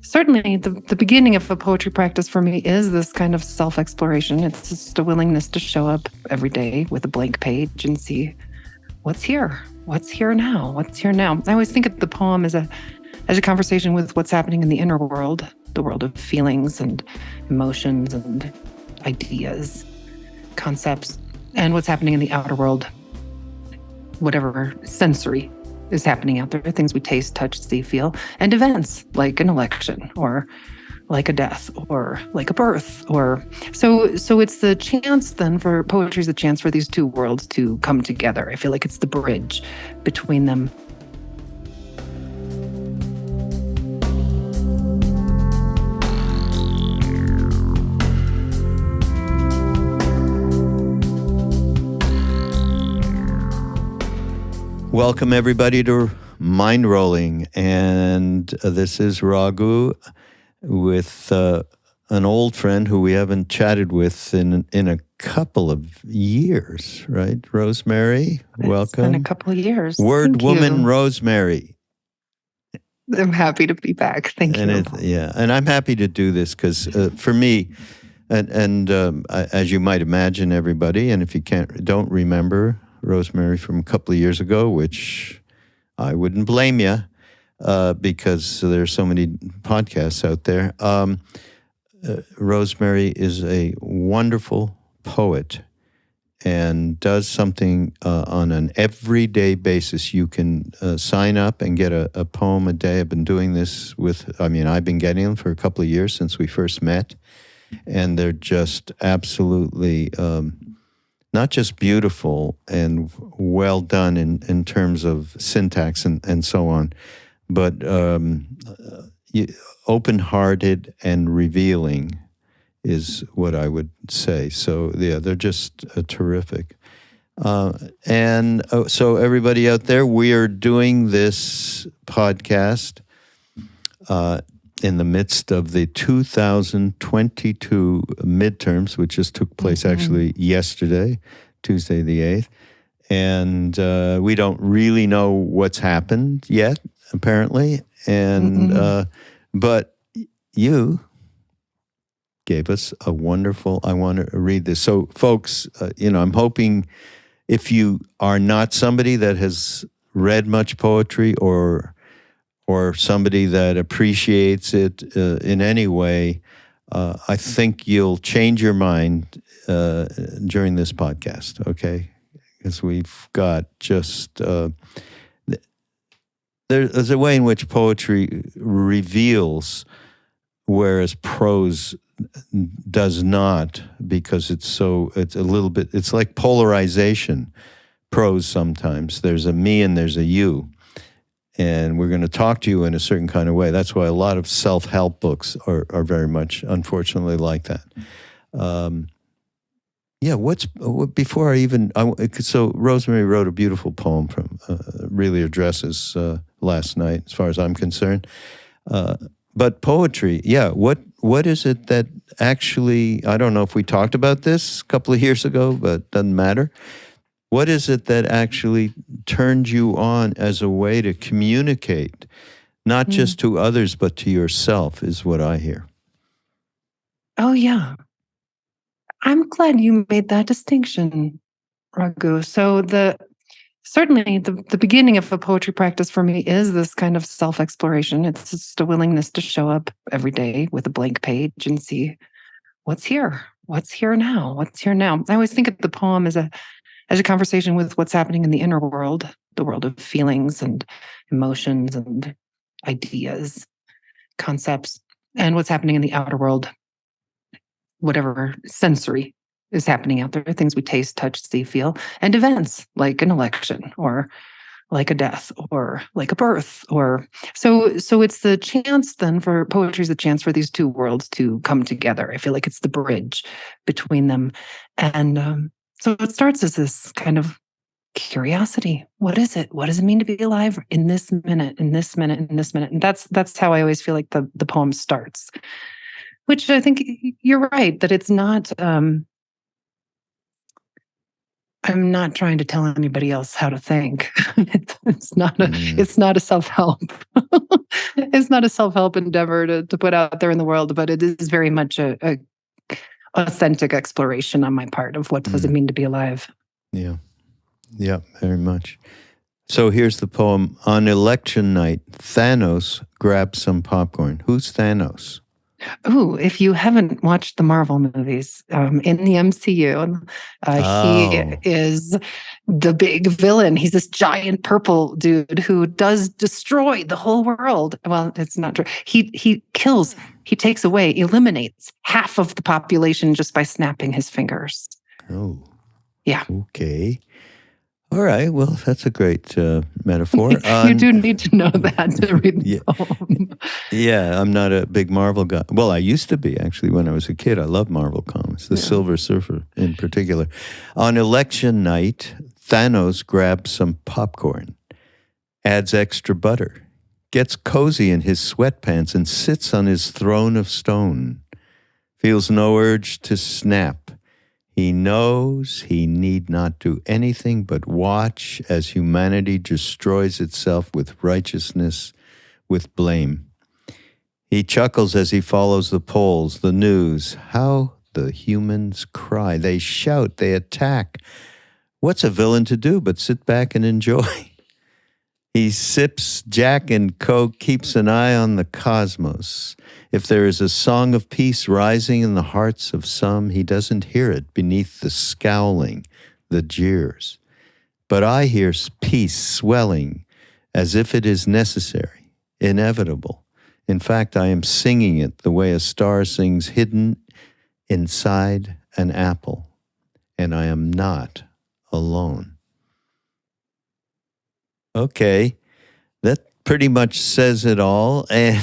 certainly the beginning of a poetry practice for me is this kind of self-exploration. It's just a willingness to show up every day with a blank page and see what's here now. I always think of the poem as a conversation with what's happening in the inner world, the world of feelings and emotions and ideas, concepts, and what's happening in the outer world, whatever sensory is happening out there, things we taste, touch, see, feel, and events like an election or like a death or like a birth. Or so it's the chance then for poetry is the chance for these two worlds to come together. I feel like it's the bridge between them. Welcome, everybody, to Mindrolling. And this is Raghu with an old friend who we haven't chatted with in a couple of years, right? Rosemerry, welcome. It's been a couple of years. Word woman, Rosemerry. I'm happy to be back. Thank you. And I'm happy to do this because for me, and as you might imagine, everybody, and if you don't remember Rosemerry from a couple of years ago, which I wouldn't blame you because there's so many podcasts out there. Rosemerry is a wonderful poet and does something on an everyday basis. You can sign up and get a poem a day. I've been doing this I've been getting them for a couple of years since we first met, and they're just absolutely not just beautiful and well done in terms of syntax and so on, but open-hearted and revealing is what I would say. So, yeah, they're just terrific. So everybody out there, we are doing this podcast in the midst of the 2022 midterms, which just took place actually yesterday, Tuesday the 8th. And we don't really know what's happened yet, apparently. And but you gave us a wonderful, I want to read this. So, folks, I'm hoping if you are not somebody that has read much poetry or somebody that appreciates it in any way, I think you'll change your mind during this podcast, okay? Because we've got just... there's a way in which poetry reveals, whereas prose does not, because it's like polarization. Prose sometimes. There's a me and there's a you. And we're going to talk to you in a certain kind of way. That's why a lot of self-help books are very much, unfortunately, like that. Before I even... So Rosemerry wrote a beautiful poem from, really addresses last night, as far as I'm concerned. But poetry, what is it that actually... I don't know if we talked about this a couple of years ago, but doesn't matter. What is it that actually turned you on as a way to communicate, not just to others, but to yourself, is what I hear. Oh, yeah. I'm glad you made that distinction, Raghu. So certainly the beginning of a poetry practice for me is this kind of self-exploration. It's just a willingness to show up every day with a blank page and see what's here now. I always think of the poem as a conversation with what's happening in the inner world, the world of feelings and emotions and ideas, concepts, and what's happening in the outer world, whatever sensory is happening out there, things we taste, touch, see, feel, and events like an election or like a death or like a birth. Or so it's the chance then for poetry is the chance for these two worlds to come together. I feel like it's the bridge between them. And so it starts as this kind of curiosity. What is it? What does it mean to be alive in this minute, in this minute, in this minute? And that's how I always feel like the poem starts. Which I think you're right, that it's not I'm not trying to tell anybody else how to think. It's not a self-help. It's not a self-help endeavor to put out there in the world, but it is very much a authentic exploration on my part of what does it mean to be alive. Yeah. Yeah, very much. So here's the poem. On election night, Thanos grabs some popcorn. Who's Thanos? Ooh, if you haven't watched the Marvel movies in the MCU, he is the big villain. He's this giant purple dude who does destroy the whole world. Well, it's not true. He kills, he takes away, eliminates half of the population just by snapping his fingers. Oh. Yeah. Okay. All right. Well, that's a great metaphor. You do need to know that to read the poem. Yeah, I'm not a big Marvel guy. Well, I used to be, actually, when I was a kid. I loved Marvel comics, the Silver Surfer in particular. On election night, Thanos grabs some popcorn, adds extra butter, gets cozy in his sweatpants, and sits on his throne of stone. Feels no urge to snap. He knows he need not do anything but watch as humanity destroys itself with righteousness, with blame. He chuckles as he follows the polls, the news. How the humans cry. They shout, they attack. What's a villain to do but sit back and enjoy? He sips Jack and Coke, keeps an eye on the cosmos. If there is a song of peace rising in the hearts of some, he doesn't hear it beneath the scowling, the jeers. But I hear peace swelling as if it is necessary, inevitable. In fact, I am singing it the way a star sings hidden inside an apple, and I am not alone. Okay, that pretty much says it all, and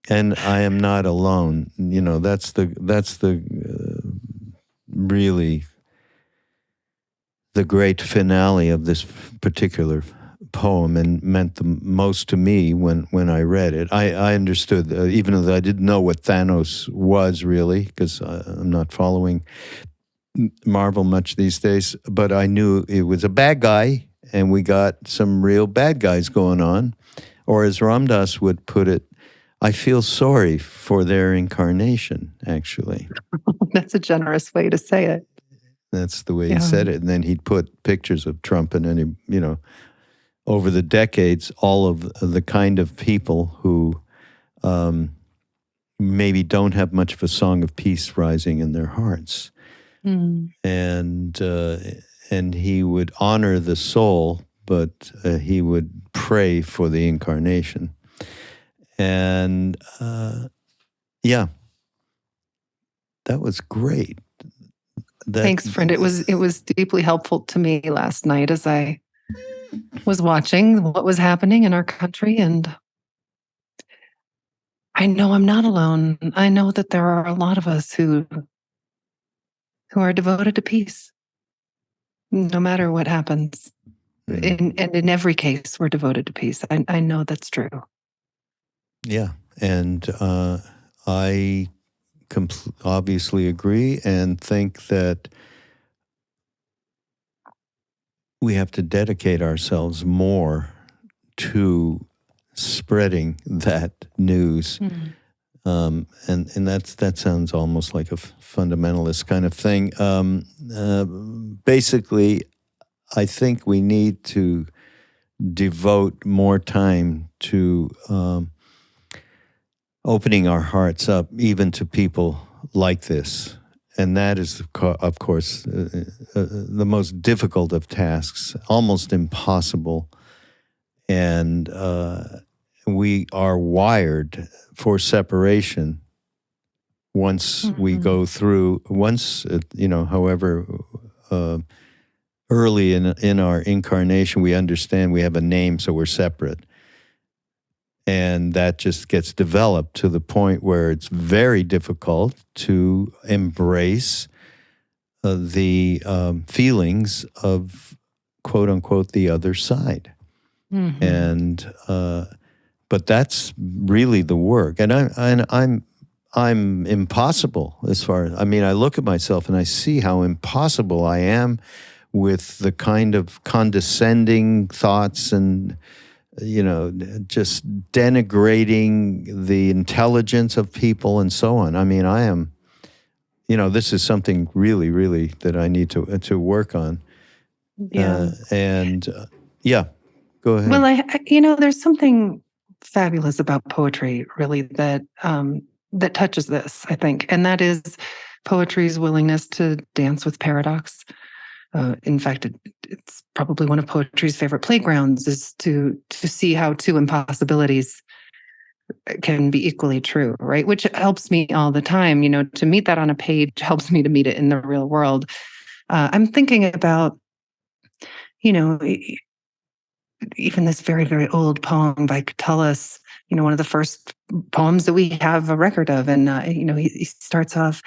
and I am not alone. You know, that's the really the great finale of this particular poem, and meant the most to me when I read it. I understood, even though I didn't know what Thanos was really, because I'm not following Marvel much these days, but I knew it was a bad guy, and we got some real bad guys going on. Or as Ram Dass would put it, I feel sorry for their incarnation, actually. That's a generous way to say it. That's the way he said it. And then he'd put pictures of Trump, and then, over the decades, all of the kind of people who maybe don't have much of a song of peace rising in their hearts. And he would honor the soul, but he would pray for the incarnation. And that was great. Thanks, friend. It was deeply helpful to me last night as I was watching what was happening in our country, and I know I'm not alone. I know that there are a lot of us who are devoted to peace, no matter what happens. And in every case, we're devoted to peace. I know that's true. Yeah, and I obviously agree, and think that we have to dedicate ourselves more to spreading that news. And that sounds almost like a fundamentalist kind of thing. Basically, I think we need to devote more time to opening our hearts up, even to people like this. And that is, of course, the most difficult of tasks, almost impossible. And we are wired for separation once we go through, however early in our incarnation, we understand we have a name, so we're separate. And that just gets developed to the point where it's very difficult to embrace the feelings of, quote unquote, the other side. And but that's really the work. And I'm impossible as far as, I mean, I look at myself and I see how impossible I am with the kind of condescending thoughts and, just denigrating the intelligence of people and so on. I mean, I am, this is something really, really that I need to work on. Yeah. Yeah, go ahead. Well, there's something fabulous about poetry, really, that that touches this, I think, and that is poetry's willingness to dance with paradox. In fact, it's probably one of poetry's favorite playgrounds, is to see how two impossibilities can be equally true, right? Which helps me all the time. To meet that on a page helps me to meet it in the real world. I'm thinking about, even this very, very old poem by Catullus, one of the first poems that we have a record of. And, he starts off,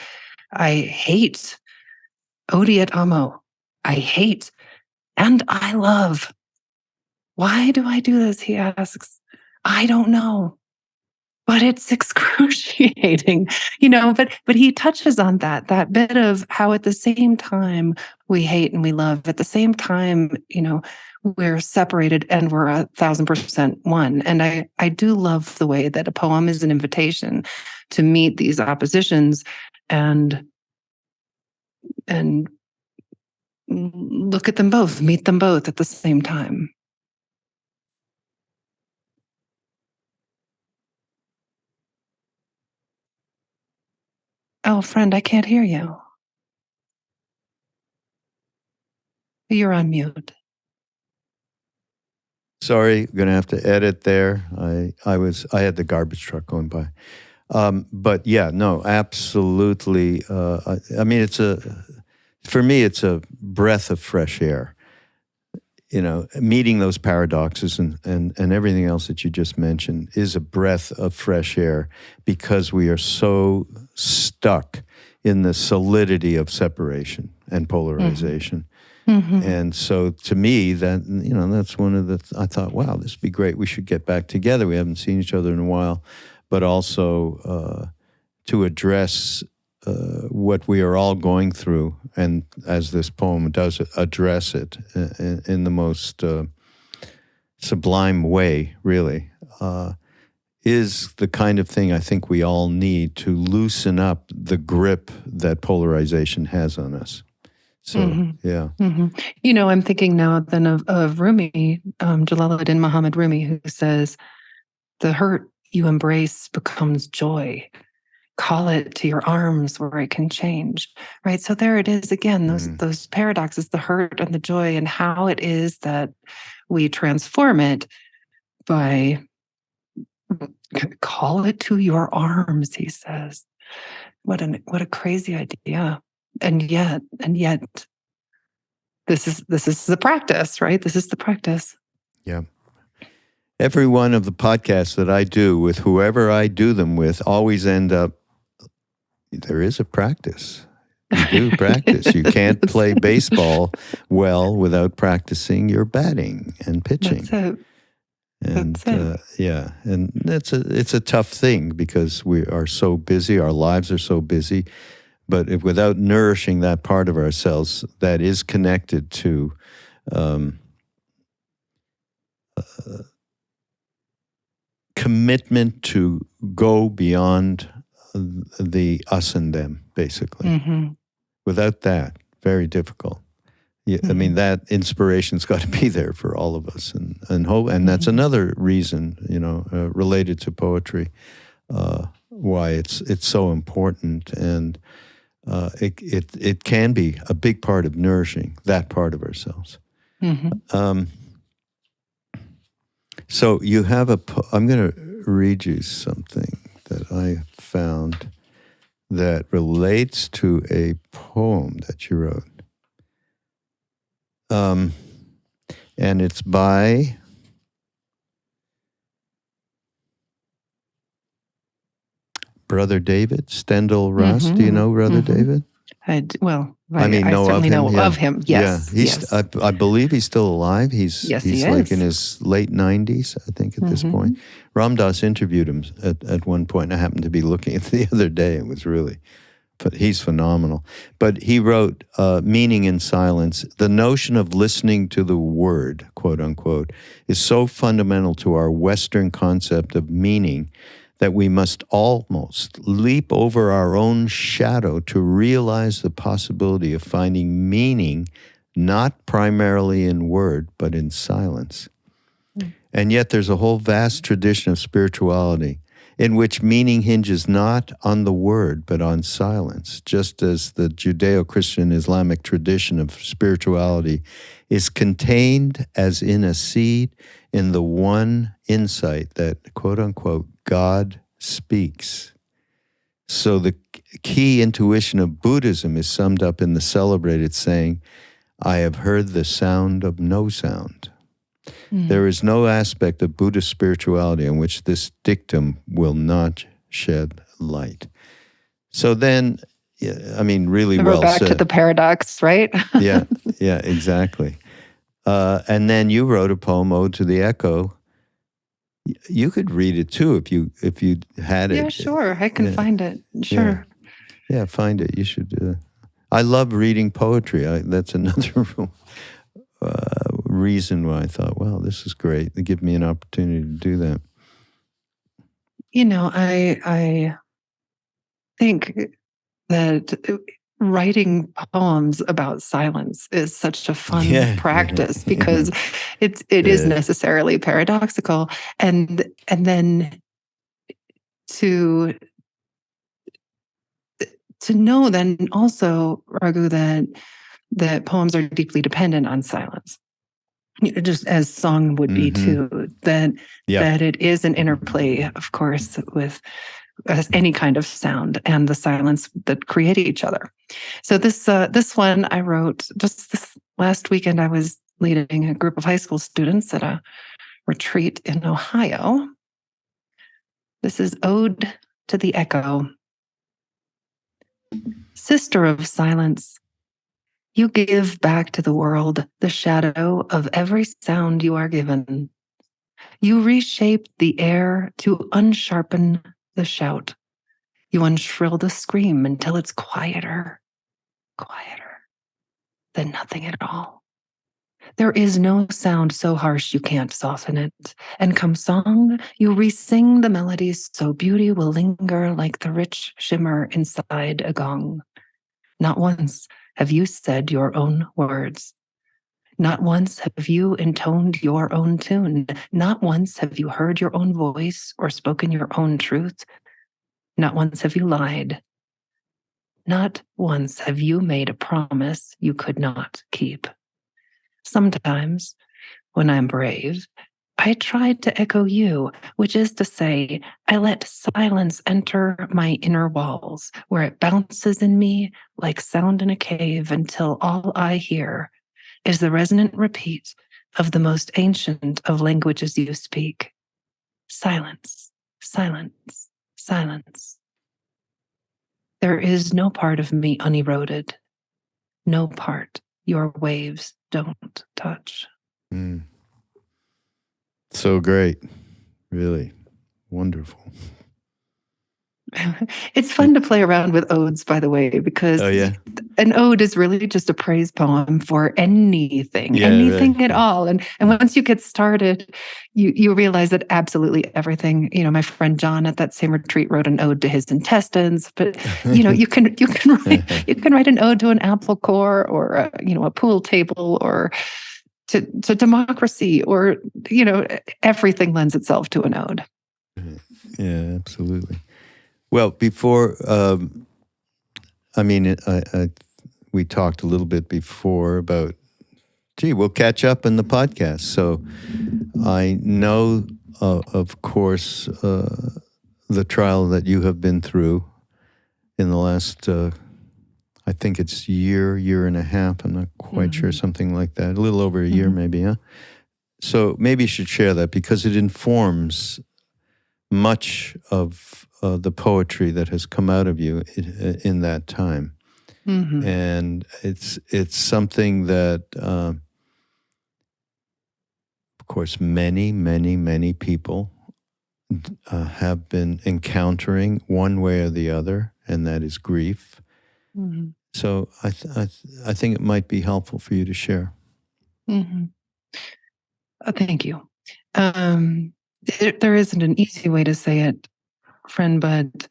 I hate, odiat amo, I hate, and I love. Why do I do this? He asks. I don't know, but it's excruciating, but he touches on that bit of how at the same time we hate and we love, at the same time, we're separated and we're 1,000% one. And I do love the way that a poem is an invitation to meet these oppositions and look at them both, meet them both at the same time. Oh, friend, I can't hear you. You're on mute. Sorry, going to have to edit there. I had the garbage truck going by. But yeah, no, absolutely. I mean, for me, it's a breath of fresh air. Meeting those paradoxes and everything else that you just mentioned is a breath of fresh air, because we are so stuck in the solidity of separation and polarization. Mm-hmm. And so to me, that's one of I thought, wow, this would be great. We should get back together. We haven't seen each other in a while, but also to address what we are all going through, and as this poem does address it in the most sublime way, really, is the kind of thing I think we all need to loosen up the grip that polarization has on us. So, yeah. Mm-hmm. I'm thinking now then of Rumi, Jalaluddin Muhammad Rumi, who says, the hurt you embrace becomes joy. Call it to your arms where it can change, right? So there it is again, those paradoxes, the hurt and the joy, and how it is that we transform it by call it to your arms, he says. What a crazy idea. And yet this is the practice, right? This is the practice. Yeah. Every one of the podcasts that I do with whoever I do them with always end up, there is a practice. You do practice. You can't play baseball well without practicing your batting and pitching. That's it. And yeah, and it's a tough thing because we are so busy. Our lives are so busy. But without nourishing that part of ourselves that is connected to commitment to go beyond the us and them, basically. Mm-hmm. Without that, very difficult. Yeah, I mean, that inspiration's got to be there for all of us, and hope. And that's another reason, related to poetry, why it's so important, and it can be a big part of nourishing that part of ourselves. Mm-hmm. So you have I'm going to read you something that I found that relates to a poem that you wrote. And it's by Brother David Stendhal Russ. Do you know Brother David? I know of certainly him. know Yeah, of him. yeah. Yes, yes. I believe he's still alive. Yes, he He's like in is. his late 90s, I think, at this point. Ram Dass interviewed him at one point. I happened to be looking at it the other day. It was really, but he's phenomenal. But he wrote Meaning in Silence. The notion of listening to the word, quote unquote, is so fundamental to our Western concept of meaning that we must almost leap over our own shadow to realize the possibility of finding meaning not primarily in word, but in silence. And yet there's a whole vast tradition of spirituality in which meaning hinges not on the word, but on silence, just as the Judeo-Christian Islamic tradition of spirituality is contained as in a seed in the one insight that, quote unquote, God speaks. So the key intuition of Buddhism is summed up in the celebrated saying, I have heard the sound of no sound. There is no aspect of Buddhist spirituality on which this dictum will not shed light. So then, really We're well back said. to the paradox, right? Yeah, exactly. And then you wrote a poem, Ode to the Echo. You could read it too if you had it. Yeah, sure. I can find it. Sure. Yeah, find it. You should do it. I love reading poetry. That's another reason why I thought, wow, this is great. They give me an opportunity to do that. I think that writing poems about silence is such a fun practice because it is necessarily paradoxical, and then to know then also, Raghu, that poems are deeply dependent on silence, just as song would be too. That it is an interplay, of course, with as any kind of sound and the silence that create each other. So this one I wrote just this last weekend. I was leading a group of high school students at a retreat in Ohio. This is Ode to the Echo. Sister of silence, you give back to the world the shadow of every sound you are given. You reshape the air to unsharpen the shout. You unshrill the scream until it's quieter than nothing at all. There is no sound so harsh you can't soften it. And come song, you re-sing the melodies so beauty will linger like the rich shimmer inside a gong. Not once have you said your own words. Not once have you intoned your own tune. Not once have you heard your own voice or spoken your own truth. Not once have you lied. Not once have you made a promise you could not keep. Sometimes, when I'm brave, I try to echo you, which is to say, I let silence enter my inner walls, where it bounces in me like sound in a cave until all I hear is the resonant repeat of the most ancient of languages you speak. Silence, silence, silence. There is no part of me uneroded, no part your waves don't touch. So great. Really wonderful. It's fun to play around with odes, by the way, because an ode is really just a praise poem for anything at all. And once you get started, you realize that absolutely everything. My friend John at that same retreat wrote an ode to his intestines. But you can write an ode to an apple core, or a pool table, or to democracy, or everything lends itself to an ode. Yeah, absolutely. Well, before, we talked a little bit before about, we'll catch up in the podcast. So I know, of course, the trial that you have been through in the last, I think it's year and a half. I'm not quite sure, something like that. A little over a year, maybe, huh? So maybe you should share that because it informs much of the poetry that has come out of you in that time. Mm-hmm. And it's something that, of course, many people have been encountering one way or the other, and that is grief. Mm-hmm. So I think it might be helpful for you to share. Mm-hmm. Thank you. There isn't an easy way to say it, friend, but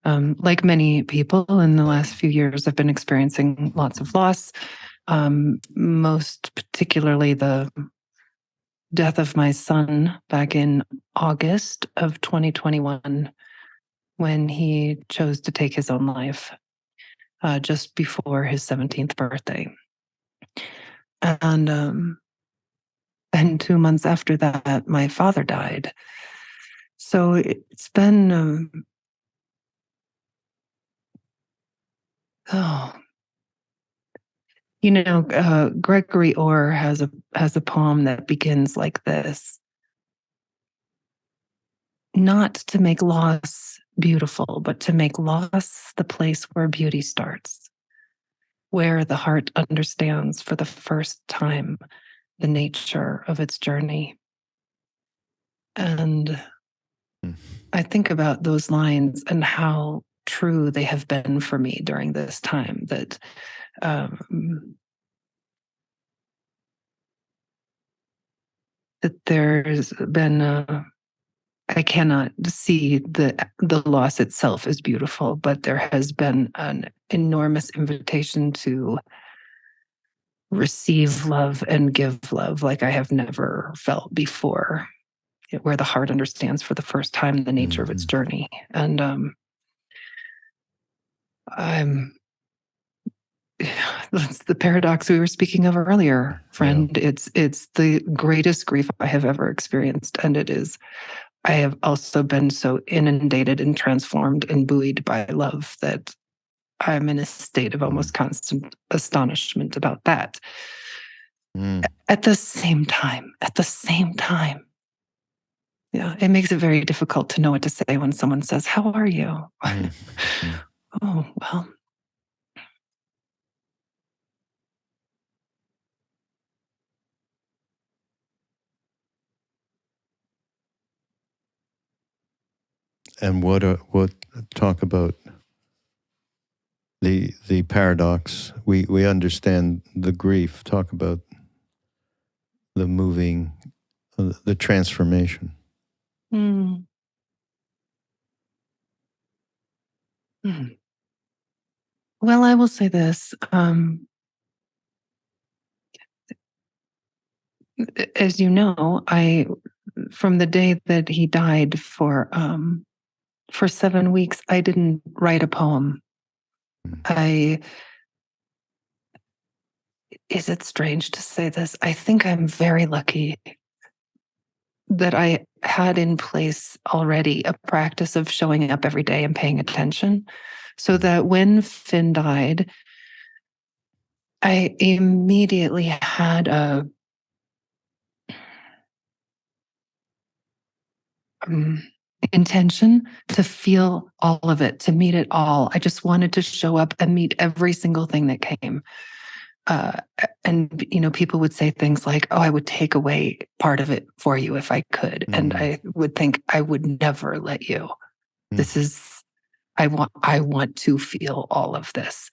like many people in the last few years, I've been experiencing lots of loss, most particularly the death of my son back in August of 2021, when he chose to take his own life just before his 17th birthday. And 2 months after that, my father died. So it's been, Gregory Orr has a poem that begins like this: not to make loss beautiful, but to make loss the place where beauty starts, where the heart understands for the first time the nature of its journey. And I think about those lines and how true they have been for me during this time, that there's been I cannot see the loss itself as beautiful, but there has been an enormous invitation to receive love and give love like I have never felt before, where the heart understands for the first time the nature of its journey. And that's the paradox we were speaking of earlier, friend. Yeah. It's the greatest grief I have ever experienced, and I have also been so inundated and transformed and buoyed by love that I'm in a state of almost constant astonishment about that. At the same time, yeah, it makes it very difficult to know what to say when someone says, "How are you?" Oh, well. And what talk about the paradox? We understand the grief. Talk about the moving, the transformation. Mm. Well, I will say this. As you know, from the day that he died for 7 weeks, I didn't write a poem. Is it strange to say this? I think I'm very lucky that I had in place already a practice of showing up every day and paying attention, so that when Finn died, I immediately had a intention to feel all of it, to meet it all. I just wanted to show up and meet every single thing that came. And people would say things like, "Oh, I would take away part of it for you if I could," and I would think, I would never let you. This is, I want to feel all of this.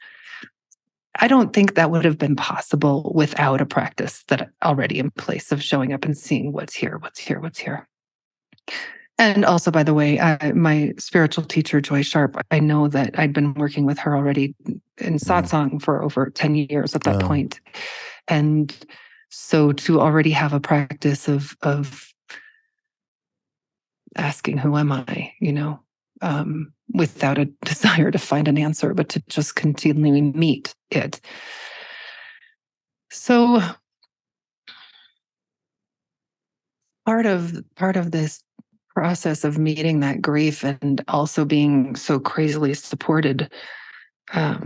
I don't think that would have been possible without a practice that already in place of showing up and seeing what's here. And also, by the way, my spiritual teacher, Joy Sharp, I know that I'd been working with her already in satsang for over 10 years at that point. And so to already have a practice of asking, who am I, without a desire to find an answer, but to just continually meet it. So part of this process of meeting that grief and also being so crazily supported, I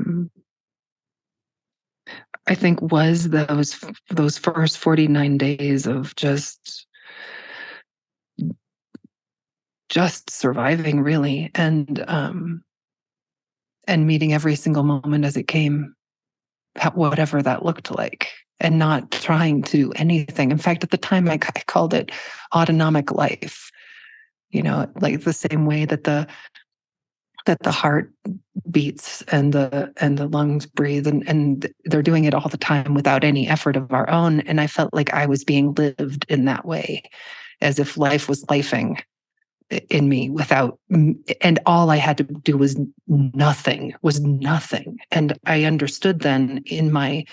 think, was those first 49 days of just surviving, really, and meeting every single moment as it came. whatever that looked like, and not trying to do anything. In fact, at the time, I called it autonomic life. Like the same way that the heart beats and the lungs breathe, and they're doing it all the time without any effort of our own. And I felt like I was being lived in that way, as if life was lifing in me and all I had to do was nothing. And I understood then in my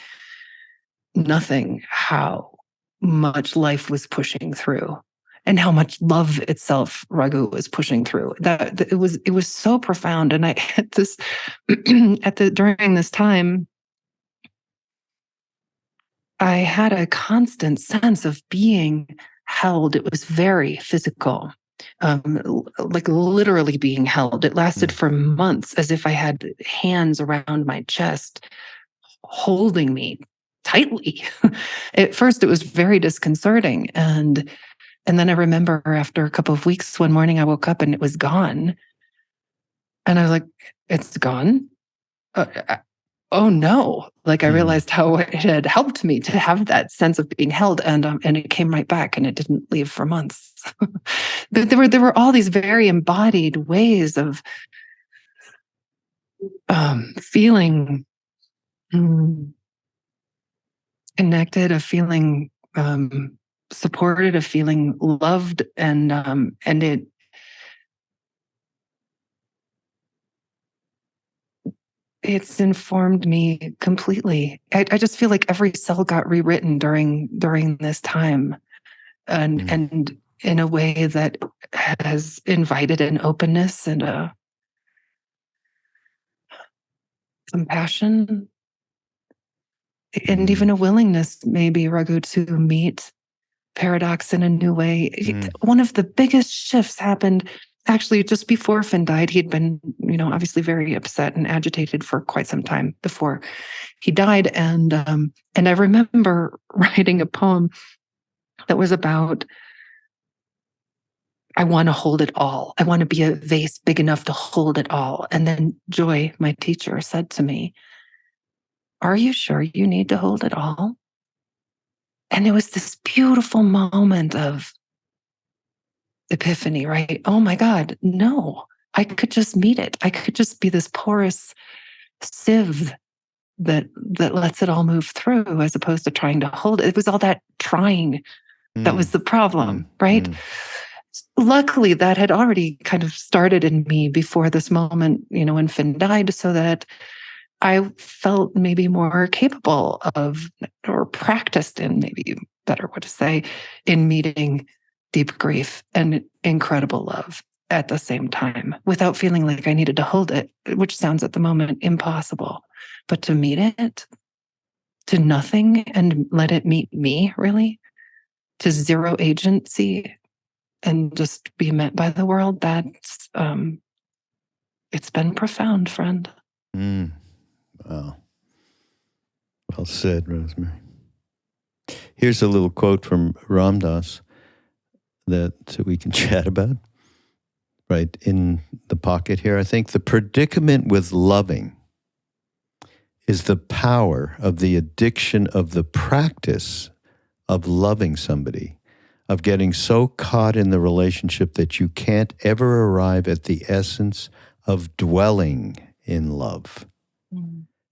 nothing how much life was pushing through, and how much love itself, Raghu, was pushing through. That it was so profound. And I had this during this time, I had a constant sense of being held. It was very physical, like literally being held. It lasted for months, as if I had hands around my chest, holding me tightly. At first, it was very disconcerting, and then I remember after a couple of weeks, one morning I woke up and it was gone. And I was like, it's gone? Oh no. Like I realized how it had helped me to have that sense of being held, and it came right back, and it didn't leave for months. There were all these very embodied ways of feeling connected, of feeling supported, of feeling loved, and it's informed me completely. I just feel like every cell got rewritten during this time, and in a way that has invited an openness and a compassion, and even a willingness, maybe, Raghu, to meet paradox in a new way. One of the biggest shifts happened actually just before Finn died. He'd been, obviously very upset and agitated for quite some time before he died. And I remember writing a poem that was about, I want to hold it all. I want to be a vase big enough to hold it all. And then Joy, my teacher, said to me, "Are you sure you need to hold it all?" And it was this beautiful moment of epiphany, right? Oh my God, no, I could just meet it. I could just be this porous sieve that lets it all move through, as opposed to trying to hold it. It was all that trying that was the problem, right? Luckily, that had already kind of started in me before this moment, when Finn died, so that I felt maybe more capable of, or practiced in, maybe better what to say, in meeting deep grief and incredible love at the same time, without feeling like I needed to hold it, which sounds at the moment impossible. But to meet it, to nothing, and let it meet me, really, to zero agency, and just be met by the world, that's it's been profound, friend. Wow. Well said, Rosemerry. Here's a little quote from Ram Dass that we can chat about right in the pocket here. I think the predicament with loving is the power of the addiction of the practice of loving somebody, of getting so caught in the relationship that you can't ever arrive at the essence of dwelling in love.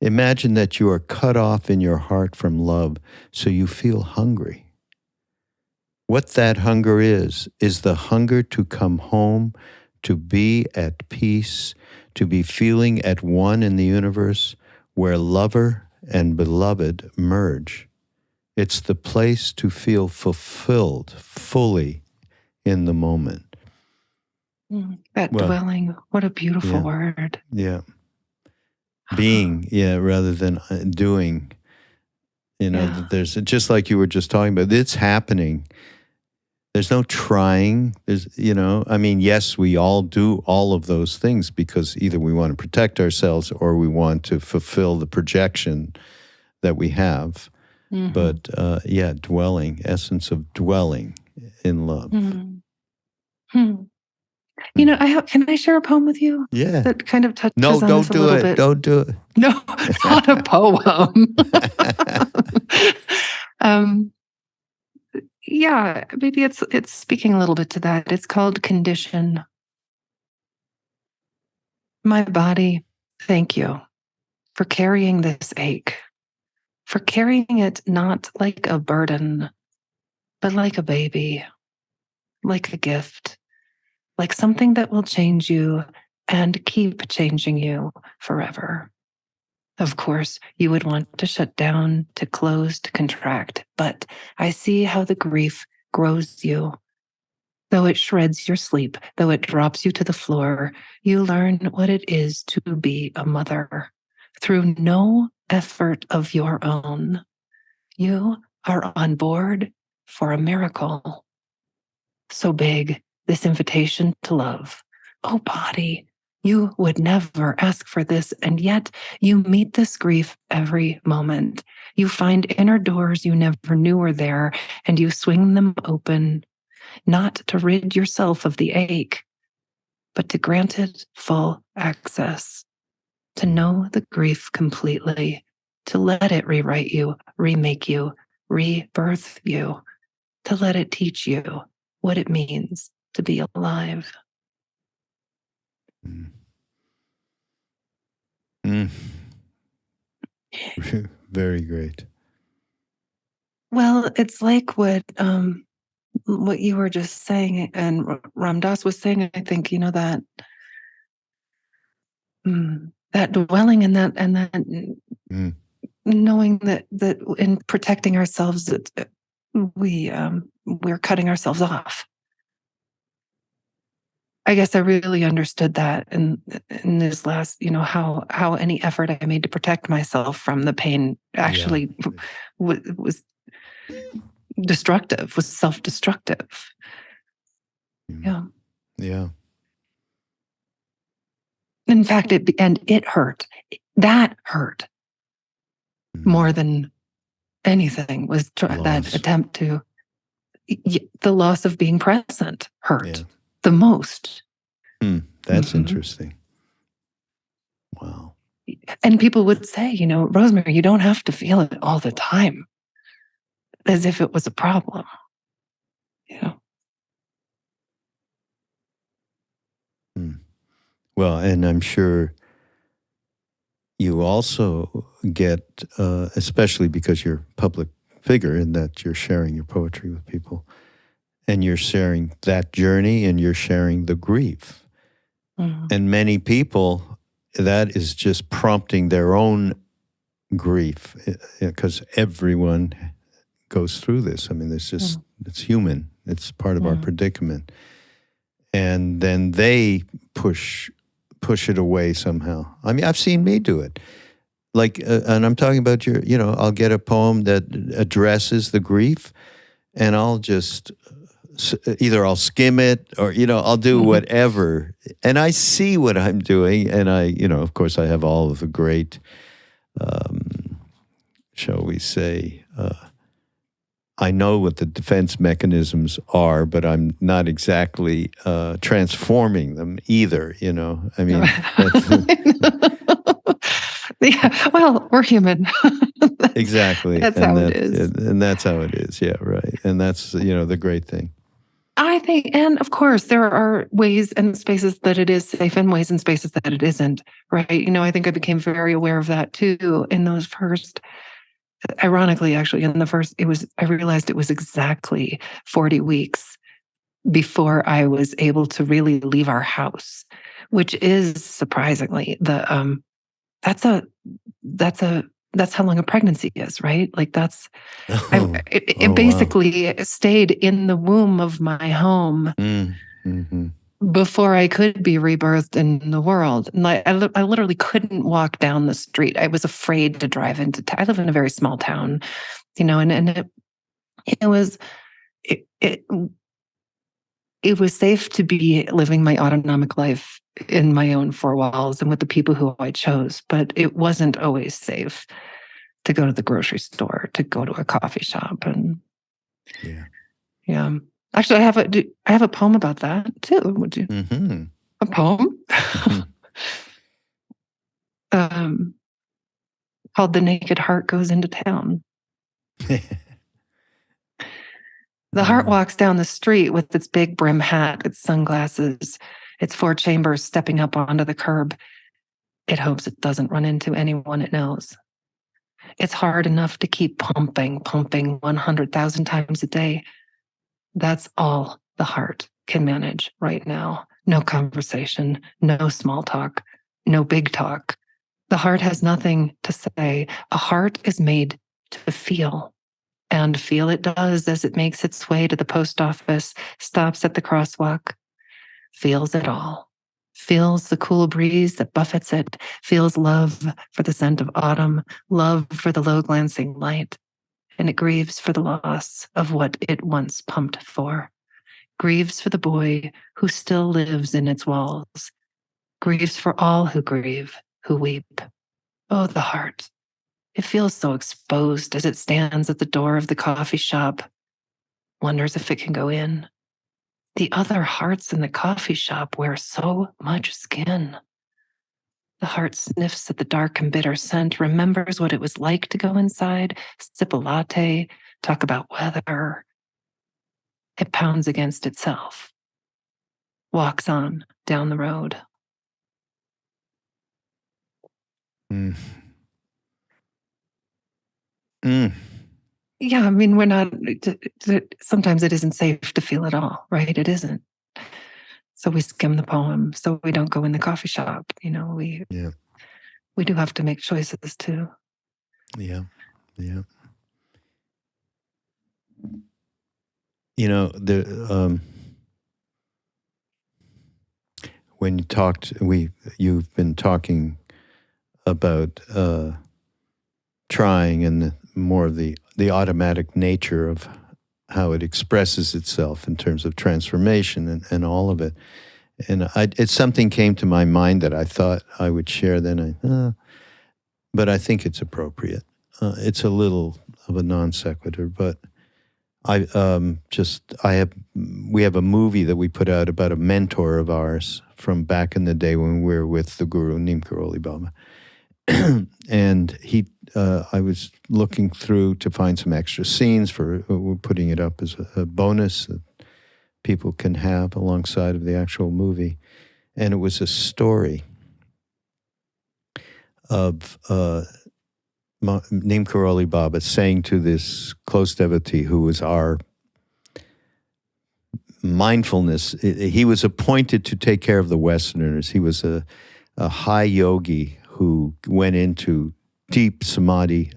Imagine that you are cut off in your heart from love, so you feel hungry. What that hunger is the hunger to come home, to be at peace, to be feeling at one in the universe where lover and beloved merge. It's the place to feel fulfilled fully in the moment. Dwelling, what a beautiful word. Yeah. Being, rather than doing. There's, just like you were just talking about, it's happening. There's no trying. There's, yes, we all do all of those things because either we want to protect ourselves or we want to fulfill the projection that we have. But dwelling, essence of dwelling in love. Can I share a poem with you? Yeah. That kind of touches No, on don't this a do little it. bit. Don't do it. No, not a poem. Yeah, maybe it's speaking a little bit to that. It's called Condition. My body, thank you for carrying this ache, for carrying it not like a burden, but like a baby, like a gift, like something that will change you and keep changing you forever. Of course, you would want to shut down, to close, to contract, but I see how the grief grows you. Though it shreds your sleep, though it drops you to the floor, you learn what it is to be a mother through no effort of your own. You are on board for a miracle. So big, this invitation to love. Oh, body, you would never ask for this, and yet you meet this grief every moment. You find inner doors you never knew were there, and you swing them open, not to rid yourself of the ache, but to grant it full access, to know the grief completely, to let it rewrite you, remake you, rebirth you, to let it teach you what it means to be alive. Mm. Mm. Very great. Well, it's like what you were just saying, and Ram Dass was saying. I think that that dwelling in that, and that knowing that in protecting ourselves, that we're cutting ourselves off. I guess I really understood that in this last, how any effort I made to protect myself from the pain actually was destructive, was self-destructive. Yeah. Yeah. In fact, it hurt. That hurt more than anything. Was that attempt to the loss of being present hurt the most. That's interesting. Wow. And people would say, Rosemerry, you don't have to feel it all the time, as if it was a problem. Well, and I'm sure you also get, especially because you're a public figure and that you're sharing your poetry with people, and you're sharing that journey and you're sharing the grief. And many people, that is just prompting their own grief, because everyone goes through this. I mean, it's human. It's part of our predicament. And then they push it away somehow. I mean, I've seen me do it. Like, and I'm talking about I'll get a poem that addresses the grief, and I'll just either I'll skim it or, I'll do whatever. And I see what I'm doing. And of course, I have all of the great, shall we say, I know what the defense mechanisms are, but I'm not exactly transforming them either, I mean, yeah, well, we're human. Exactly. That's how it is. And that's how it is. Yeah, right. And that's, the great thing. I think, and of course, there are ways and spaces that it is safe and ways and spaces that it isn't, right? I think I became very aware of that too in those first, ironically, actually, I realized it was exactly 40 weeks before I was able to really leave our house, which is surprisingly that's how long a pregnancy is, right? Like it basically stayed in the womb of my home before I could be rebirthed in the world. And I literally couldn't walk down the street. I was afraid to drive into town. I live in a very small town, and it was it was safe to be living my autonomic life in my own four walls and with the people who I chose, but it wasn't always safe to go to the grocery store, to go to a coffee shop. And yeah. Actually, I have a poem about that too. Would you? Mm-hmm. A poem called "The Naked Heart Goes into Town." The heart walks down the street with its big brim hat, its sunglasses, its 4 chambers stepping up onto the curb. It hopes it doesn't run into anyone it knows. It's hard enough to keep pumping 100,000 times a day. That's all the heart can manage right now. No conversation, no small talk, no big talk. The heart has nothing to say. A heart is made to feel. And feel it does as it makes its way to the post office, stops at the crosswalk, feels it all, feels the cool breeze that buffets it, feels love for the scent of autumn, love for the low glancing light, and it grieves for the loss of what it once pumped for, grieves for the boy who still lives in its walls, grieves for all who grieve, who weep. Oh, the heart. It feels so exposed as it stands at the door of the coffee shop, wonders if it can go in. The other hearts in the coffee shop wear so much skin. The heart sniffs at the dark and bitter scent, remembers what it was like to go inside, sip a latte, talk about weather. It pounds against itself, walks on down the road. Mm. Mm. Yeah, I mean, we're not, sometimes it isn't safe to feel at all, right? It isn't. So we skim the poem so we don't go in the coffee shop. We do have to make choices too. Yeah. When you talked, you've been talking about trying and more of the automatic nature of how it expresses itself in terms of transformation and all of it. And it's something came to my mind that I thought I would share. But I think it's appropriate. It's a little of a non sequitur, but we have a movie that we put out about a mentor of ours from back in the day when we were with the guru Neem Karoli Baba. And I was looking through to find some extra scenes we're putting it up as a bonus that people can have alongside of the actual movie. And it was a story of Neem Karoli Baba saying to this close devotee who was our mindfulness, he was appointed to take care of the Westerners. He was a high yogi who went into deep samadhi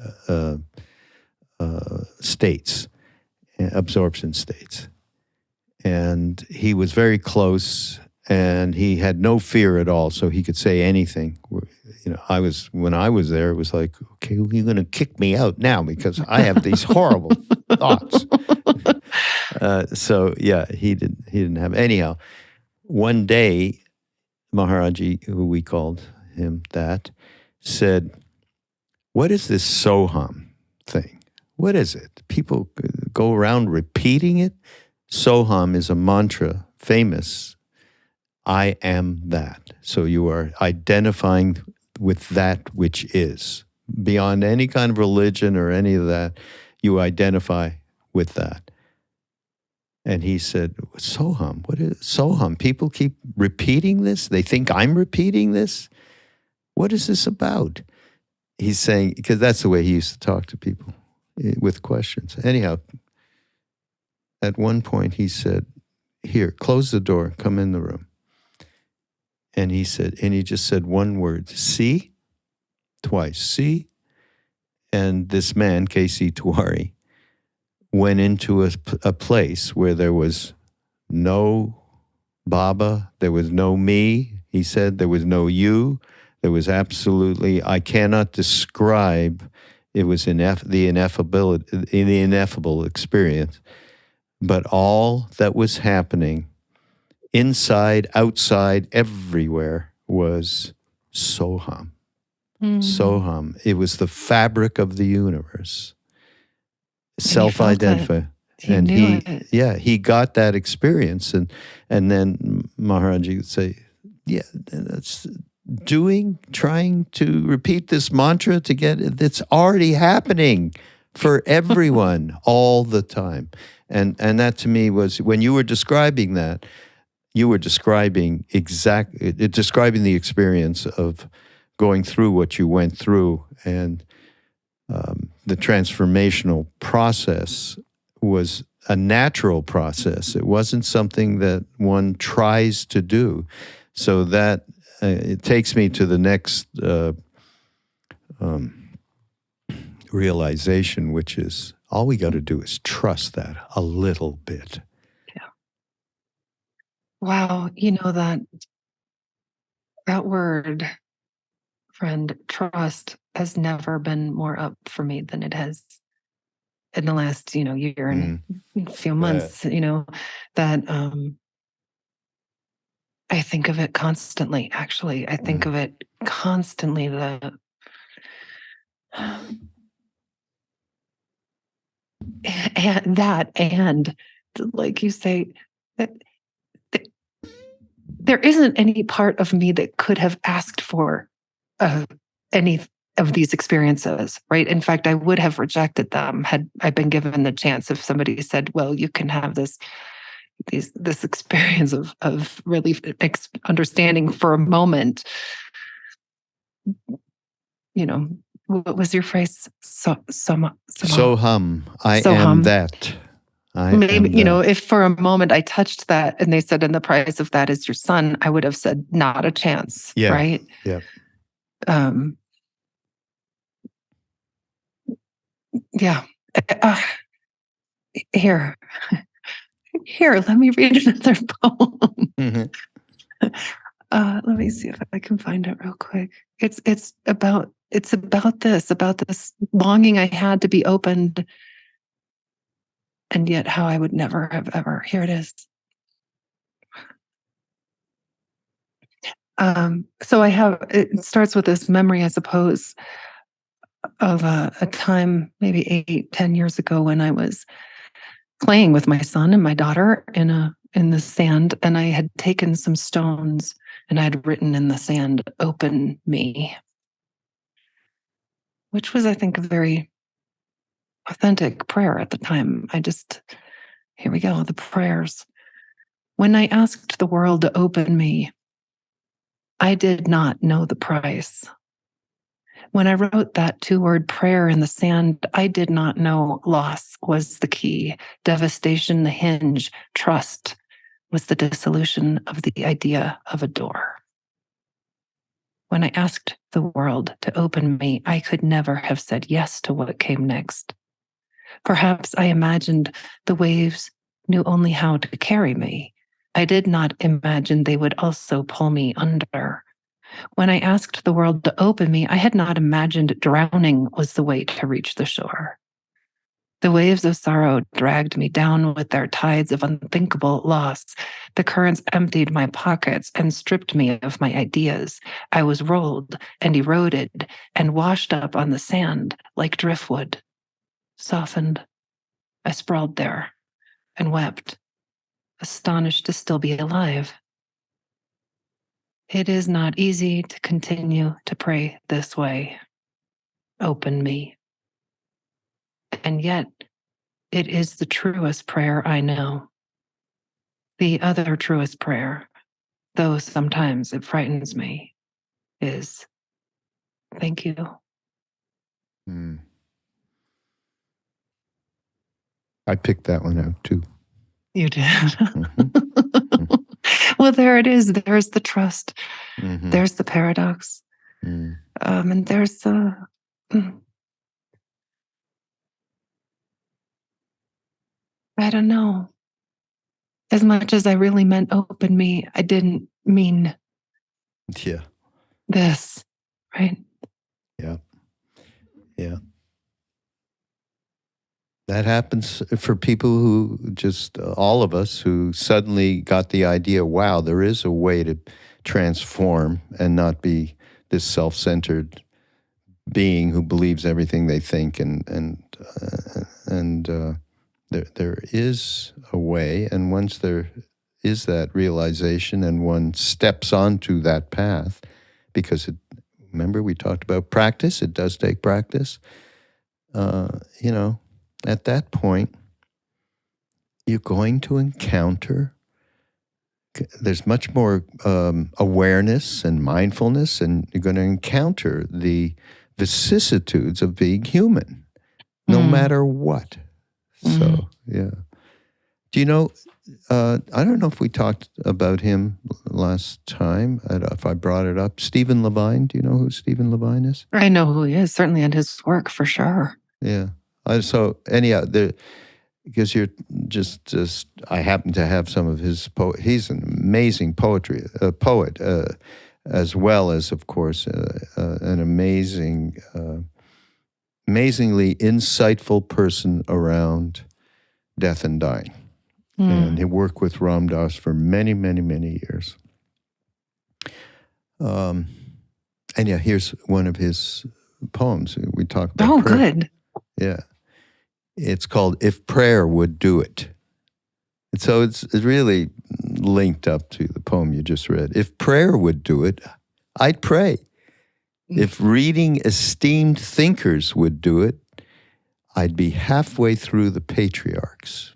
states, absorption states. And he was very close, and he had no fear at all, so he could say anything. When I was there, it was like, okay, you're going to kick me out now because I have these horrible thoughts. So yeah, he didn't have. Anyhow, one day, Maharaji, who we called him that, said, "What is this Soham thing? What is it? People go around repeating it. Soham is a mantra, famous. I am that. So you are identifying with that which is. Beyond any kind of religion or any of that, you identify with that." And he said, "Soham, what is Soham? People keep repeating this? They think I'm repeating this? What is this about?" He's saying, because that's the way he used to talk to people with questions. Anyhow, at one point he said, "Here, close the door, come in the room." And he just said one word, "See?" Twice, "See?" And this man, K.C. Tiwari, went into a place where there was no Baba, there was no me. He said there was no you. There was absolutely, I cannot describe, it was the ineffable experience. But all that was happening, inside, outside, everywhere, was Soham. Soham. It was the fabric of the universe. Self-identify. He knew it. He got that experience, and then Maharaji would say, yeah, that's trying to repeat this mantra to get it. It's already happening for everyone all the time. And that to me was, when you were describing that, you were describing describing the experience of going through what you went through, and the transformational process was a natural process. It wasn't something that one tries to do. So that it takes me to the next realization, which is all we got to do is trust that a little bit. Yeah. Wow. That word, friend, trust, has never been more up for me than it has in the last, year and a few months, that I think of it constantly, actually. I think of it constantly, and like you say, that there isn't any part of me that could have asked for any of these experiences, right? In fact, I would have rejected them had I been given the chance. If somebody said, well, you can have this experience of really understanding for a moment, what was your phrase? Soham, I am that. Maybe, if for a moment I touched that and they said, and the price of that is your son, I would have said, not a chance, right? Yeah. Yeah. Here, let me read another poem. Mm-hmm. Let me see if I can find it real quick. It's about this longing I had to be opened, and yet how I would never have ever. Here it is. So it starts with this memory, I suppose, of a time maybe 8-10 years ago when I was playing with my son and my daughter in the sand, and I had taken some stones and I had written in the sand, "Open me," which was, I think, a very authentic prayer at the time. Here we go, the prayers. When I asked the world to open me, I did not know the price. When I wrote that 2-word prayer in the sand, I did not know loss was the key, devastation the hinge, trust was the dissolution of the idea of a door. When I asked the world to open me, I could never have said yes to what came next. Perhaps I imagined the waves knew only how to carry me. I did not imagine they would also pull me under. When I asked the world to open me, I had not imagined drowning was the way to reach the shore. The waves of sorrow dragged me down with their tides of unthinkable loss. The currents emptied my pockets and stripped me of my ideas. I was rolled and eroded and washed up on the sand like driftwood. Softened, I sprawled there and wept, astonished to still be alive. It is not easy to continue to pray this way. Open me. And yet, it is the truest prayer I know. The other truest prayer, though sometimes it frightens me, is thank you. I picked that one out too. You did. Mm-hmm. Well, there it is. There's the trust. Mm-hmm. There's the paradox. And there's the... I don't know. As much as I really meant open me, I didn't mean this, right? Yeah. That happens for people who all of us who suddenly got the idea, wow, there is a way to transform and not be this self-centered being who believes everything they think and there is a way, and once there is that realization and one steps onto that path, because remember we talked about practice, it does take practice, at that point, you're going to encounter, there's much more awareness and mindfulness, and you're going to encounter the vicissitudes of being human, no matter what. So, yeah. Do you know, I don't know if we talked about him last time, if I brought it up. Stephen Levine, do you know who Stephen Levine is? I know who he is, certainly, in his work, for sure. Yeah. So anyhow, because you're just I happen to have some of his he's an amazing poet, as well as, of course, an amazingly insightful person around death and dying. And he worked with Ram Dass for many, many, many years. And yeah, here's one of his poems. We talk about Oh, prayer. good. Yeah. It's called If Prayer Would Do It. And so it's really linked up to the poem you just read. If prayer would do it, I'd pray. If reading esteemed thinkers would do it, I'd be halfway through the patriarchs.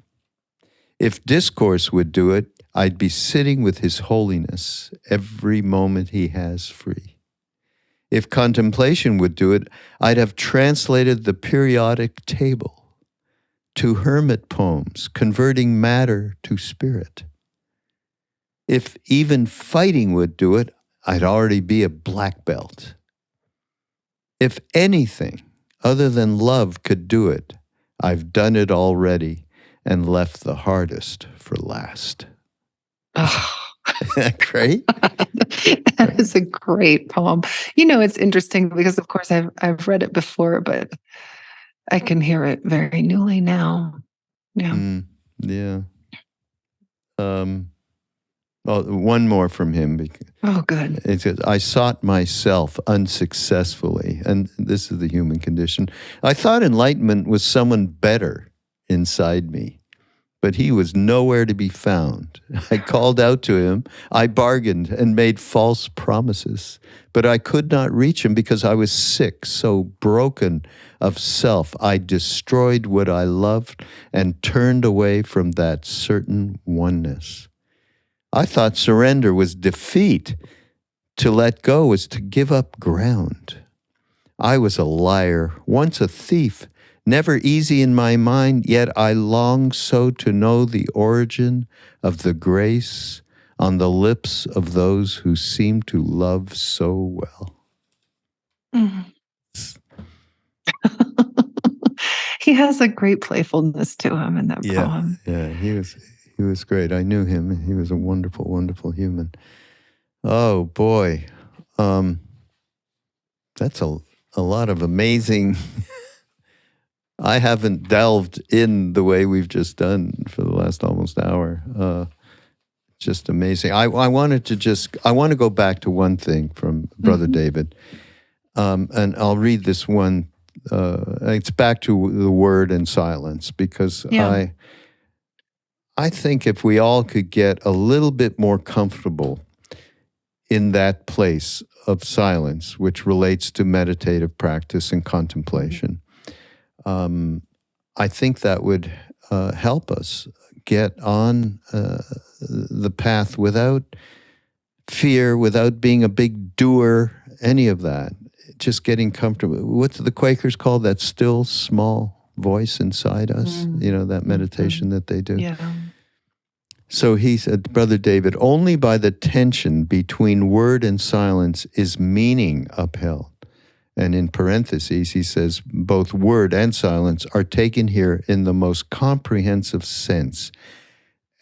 If discourse would do it, I'd be sitting with His Holiness every moment he has free. If contemplation would do it, I'd have translated the periodic table to hermit poems, converting matter to spirit. If even fighting would do it, I'd already be a black belt. If anything other than love could do it, I've done it already and left the hardest for last. Oh. Great. That is a great poem. It's interesting because, of course, I've read it before, but I can hear it very newly now. Yeah. Yeah. Well, one more from him. Oh, good. It says, I sought myself unsuccessfully, and this is the human condition. I thought enlightenment was someone better inside me, but he was nowhere to be found. I called out to him, I bargained and made false promises, but I could not reach him because I was sick, so broken of self. I destroyed what I loved and turned away from that certain oneness. I thought surrender was defeat. To let go was to give up ground. I was a liar, once a thief, never easy in my mind, yet I long so to know the origin of the grace on the lips of those who seem to love so well. He has a great playfulness to him in that poem. Yeah, he was great. I knew him. He was a wonderful, wonderful human. Oh, boy. That's a lot of amazing... I haven't delved in the way we've just done for the last almost hour. Just amazing. I want to go back to one thing from Brother David. And I'll read this one. It's back to the word and silence, because I think if we all could get a little bit more comfortable in that place of silence, which relates to meditative practice and contemplation, I think that would help us get on the path without fear, without being a big doer, any of that. Just getting comfortable. What do the Quakers call that still small voice inside us? That meditation that they do. Yeah. So he said, Brother David, only by the tension between word and silence is meaning upheld. And in parentheses, he says, both word and silence are taken here in the most comprehensive sense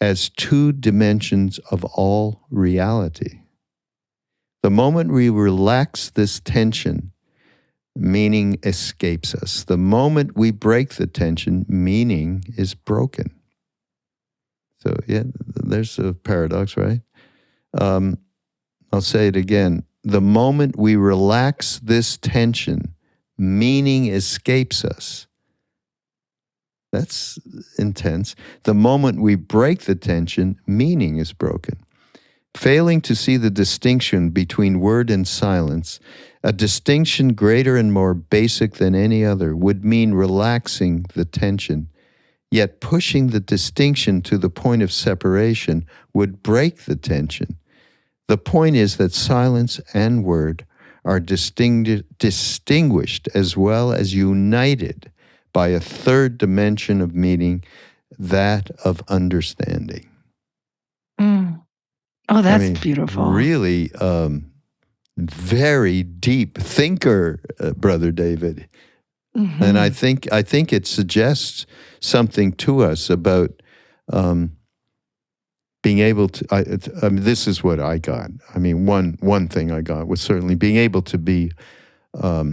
as two dimensions of all reality. The moment we relax this tension, meaning escapes us. The moment we break the tension, meaning is broken. So, yeah, there's a paradox, right? I'll say it again. The moment we relax this tension, meaning escapes us. That's intense. The moment we break the tension, meaning is broken. Failing to see the distinction between word and silence, a distinction greater and more basic than any other, would mean relaxing the tension. Yet pushing the distinction to the point of separation would break the tension. The point is that silence and word are distinguished as well as united by a third dimension of meaning, that of understanding. Mm. Oh, that's beautiful. Really very deep thinker, Brother David. Mm-hmm. And I think it suggests something to us about being able to. This is what I got. One thing I got was certainly being able to be a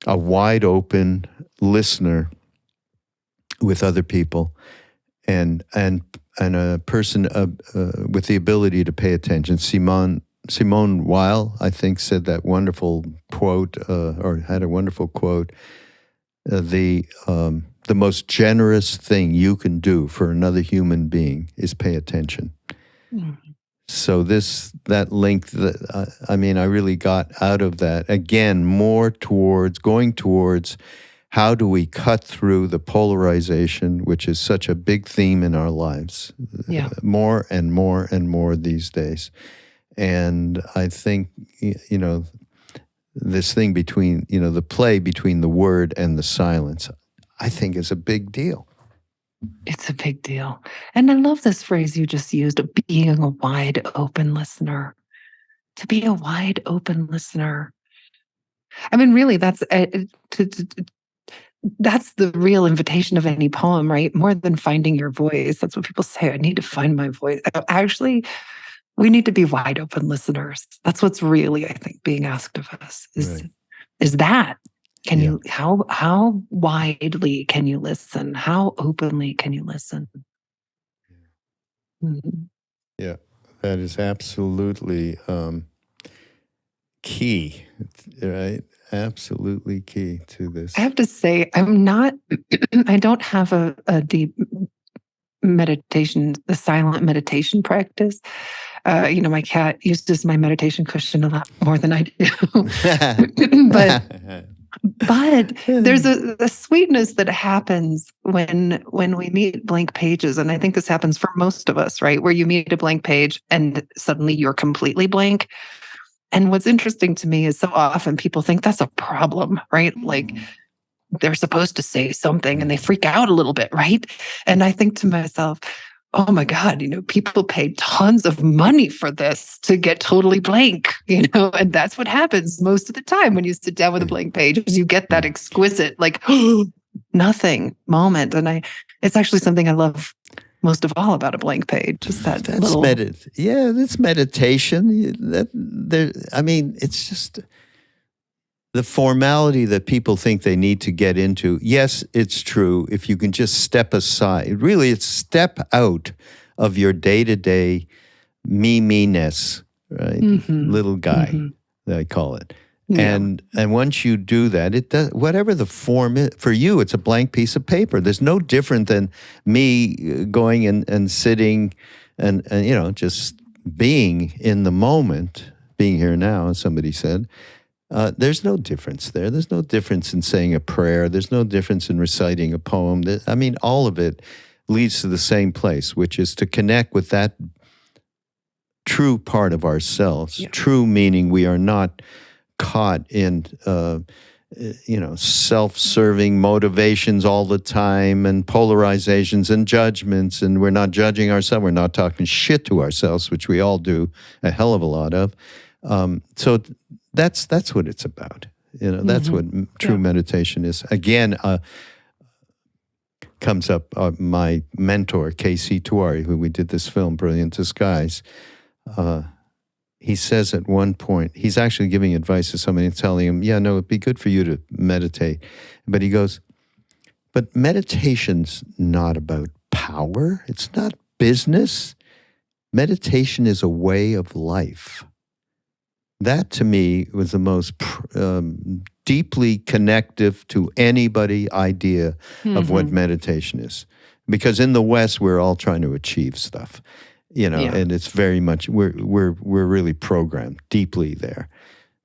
wide open listener with other people, and a person with the ability to pay attention. Simone Weil, I think, said that wonderful quote, or had a wonderful quote. The most generous thing you can do for another human being is pay attention. Mm-hmm. So that link, I really got out of that, again, more going towards how do we cut through the polarization, which is such a big theme in our lives, more and more and more these days. And I think, this thing between, the play between the word and the silence, I think is a big deal. It's a big deal. And I love this phrase you just used, of being a wide open listener. To be a wide open listener. Really, that's the real invitation of any poem, right? More than finding your voice. That's what people say. I need to find my voice. Actually, we need to be wide open listeners. That's what's really, I think, being asked of us is that. Can you, how widely can you listen? How openly can you listen? Mm-hmm. Yeah, that is absolutely key, right? Absolutely key to this. I have to say, I don't have a deep meditation, a silent meditation practice. My cat uses my meditation cushion a lot more than I do. But there's a sweetness that happens when we meet blank pages. And I think this happens for most of us, right? Where you meet a blank page and suddenly you're completely blank. And what's interesting to me is so often people think that's a problem, right? Like they're supposed to say something and they freak out a little bit, right? And I think to myself, oh my God, people pay tons of money for this to get totally blank, and that's what happens most of the time when you sit down with a blank page, is you get that exquisite, like, nothing moment. And it's actually something I love most of all about a blank page. Just that's meditation. It's just the formality that people think they need to get into. Yes, it's true. If you can just step aside, really, it's step out of your day-to-day me-ness, right? Mm-hmm. Little guy, I call it. Yeah. And once you do that, it does, whatever the form is, for you, it's a blank piece of paper. There's no different than me going and sitting and just being in the moment, being here now, as somebody said. There's no difference there. There's no difference in saying a prayer. There's no difference in reciting a poem. All of it leads to the same place, which is to connect with that true part of ourselves. Yeah. True meaning we are not caught in, self-serving motivations all the time and polarizations and judgments, and we're not judging ourselves. We're not talking shit to ourselves, which we all do a hell of a lot of. So that's what it's about. That's what true meditation is. Again, comes up my mentor, K.C. Tuari, who we did this film, Brilliant Disguise. He says at one point, he's actually giving advice to somebody and telling him, it'd be good for you to meditate. But he goes, but meditation's not about power. It's not business. Meditation is a way of life. That, to me, was the most deeply connective to anybody idea of what meditation is. Because in the West, we're all trying to achieve stuff, and it's very much, we're really programmed deeply there.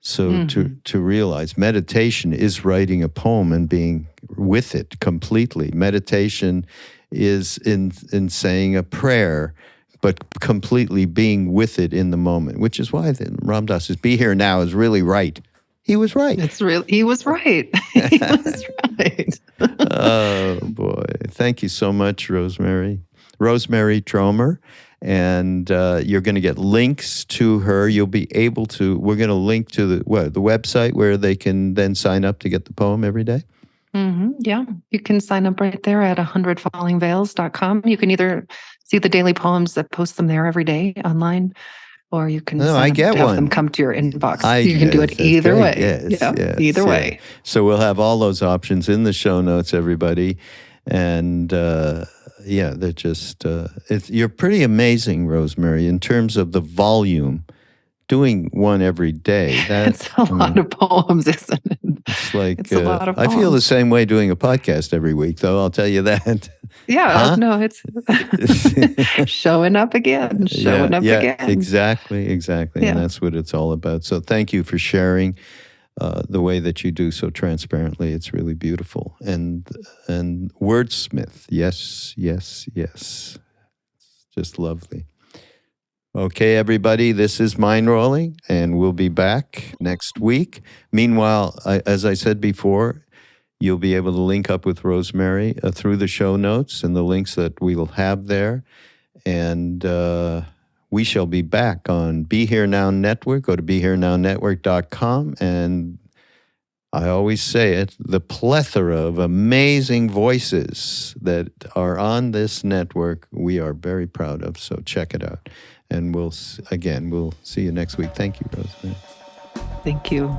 So to realize meditation is writing a poem and being with it completely. Meditation is in saying a prayer, but completely being with it in the moment, which is why Ram Dass's "Be Here Now" is really right. He was right. He was right. He was right. Oh boy! Thank you so much, Rosemerry Trommer. And you're going to get links to her. You'll be able to. We're going to link to the website where they can then sign up to get the poem every day. Yeah, you can sign up right there at 100fallingveils.com. You can either see the daily poems that post them there every day online, or you can sign up to have them come to your inbox. You can do it either way. Yes, either way. So we'll have all those options in the show notes, everybody. And they're just, you're pretty amazing, Rosemerry, in terms of the volume. Doing one every day. It's a lot of poems, isn't it? It's like, it's a lot of poems. I feel the same way doing a podcast every week, though, I'll tell you that. Yeah, no, it's showing up again, again. Exactly. Yeah. And that's what it's all about. So thank you for sharing the way that you do so transparently. It's really beautiful. And wordsmith, yes. It's just lovely. Okay, everybody, this is Mindrolling, and we'll be back next week. Meanwhile, as I said before, you'll be able to link up with Rosemerry through the show notes and the links that we'll have there. And we shall be back on Be Here Now Network. Go to BeHereNowNetwork.com. And I always say it, the plethora of amazing voices that are on this network, we are very proud of. So check it out. And we'll see you next week. Thank you, Rosemerry. Thank you.